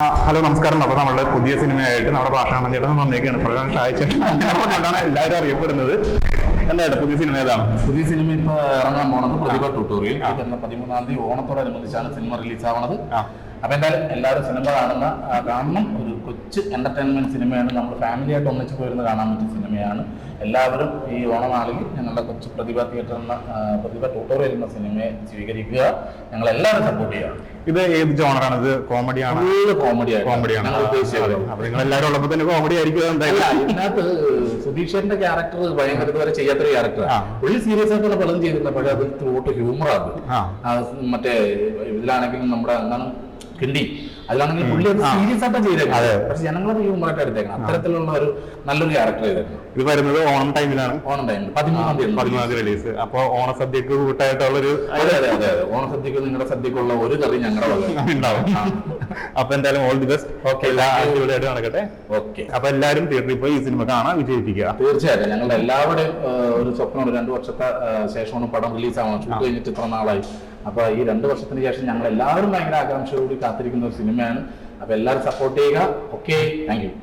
Hello നമസ്കാരം. അപ്പൊ നമ്മുടെ പുതിയ സിനിമയായിട്ട് നമ്മുടെ ഭാഷാണൻ ചേട്ടൻ വന്നേക്കാണ്. പ്രധാന ഷായിച്ചേട്ടനാണ് എല്ലാവരും അറിയപ്പെടുന്നത്. എന്തായാലും പുതിയ സിനിമ ഏതാണ്? പുതിയ സിനിമ ഇപ്പൊ ഇറങ്ങാൻ പോണത് പ്രതിഭ ട്യൂട്ടോറിയൽ. 13-ാം തീയതി ഓണത്തോടനുബന്ധിച്ചാണ് സിനിമ റിലീസ് ആവുന്നത്. അപ്പൊ എന്തായാലും എല്ലാവരും സിനിമ കാണണം. ഒരു കൊച്ചു എന്റർടൈൻമെന്റ് സിനിമയാണ്. നമ്മൾ ഫാമിലി ആയിട്ട് ഒന്നിച്ച് പോയിരുന്ന് കാണാൻ പറ്റിയ സിനിമയാണ്. എല്ലാവരും ഈ ഓണനാളിൽ ഞങ്ങളുടെ കൊച്ചു പ്രതിഭ തിയേറ്റർ എന്ന പ്രതിഭ ട്യൂട്ടോറിയൽ എന്ന സിനിമയെ സ്വീകരിക്കുക. ഞങ്ങൾ എല്ലാവരും സപ്പോർട്ട് ചെയ്യുക. ഇത് ഏത് ജോണറാണ്? ഇത് കോമഡിയാണ്? കോമഡിയാണ്. അപ്പൊ നിങ്ങൾ എല്ലാവരും ഉള്ളപ്പോ തന്നെ കോമഡി ആയിരിക്കും എന്തായാലും. ഇതിനകത്ത് സുധീഷന്റെ ക്യാരക്ടർ ഭയങ്കര ഇതുവരെ ചെയ്യാത്തൊരു ക്യാരക്ടറാണ്. പുള്ളി സീരിയസ് ആയിട്ടുള്ള പലതും ചെയ്തിട്ടുണ്ട്. പക്ഷെ അത് ത്രൂട്ട് ഹ്യൂമറാണ്. മറ്റേ ഇതിലാണെങ്കിലും നമ്മുടെ എന്താണ് കിണ്ടി, അതിലാണെങ്കിൽ പുള്ളി അത് സീരിയസ് ആയിട്ട് ചെയ്തേക്കുന്നത്. പക്ഷെ ജനങ്ങളത് ഹ്യൂമറായിട്ട് എടുത്തേക്കണം. അത്തരത്തിലുള്ള ഒരു നല്ലൊരു ക്യാരക്ടർ ചെയ്തേക്കണം. ഇത് വരുന്നത് ഓണം ടൈമിലാണ്. ഓണം ടൈമിൽ 13-ാം തീയതി റിലീസ്. അപ്പൊ ഓണസദ്യക്ക് കൂട്ടായിട്ടുള്ളൊരു ഓണസദ്യക്ക് നിങ്ങളുടെ സദ്യക്കുള്ള ഒരു കറി ഞങ്ങളുടെ ഉണ്ടാവും. അപ്പൊ എന്തായാലും ഓൾ ദി ബെസ്റ്റ്. ഓക്കെ, എല്ലാ അടിപൊളിയായിട്ട് നടക്കട്ടെ. ഓക്കെ, അപ്പൊ എല്ലാവരും തിയേറ്ററിൽ പോയി ഈ സിനിമ കാണാൻ വിജയിപ്പിക്കുക. തീർച്ചയായിട്ടും ഞങ്ങളുടെ എല്ലാവരുടെയും ഒരു സ്വപ്നമാണ്. 2 വർഷത്തെ ശേഷമാണ് പടം റിലീസ് ആവണം. ഷൂട്ട് കഴിഞ്ഞിട്ട് ഇത്ര നാളായി. അപ്പൊ ഈ 2 വർഷത്തിന് ശേഷം ഞങ്ങൾ എല്ലാവരും ഭയങ്കര ആകാംക്ഷയോടുകൂടി കാത്തിരിക്കുന്ന ഒരു സിനിമയാണ്. അപ്പൊ എല്ലാവരും സപ്പോർട്ട് ചെയ്യുക. Okay, thank you.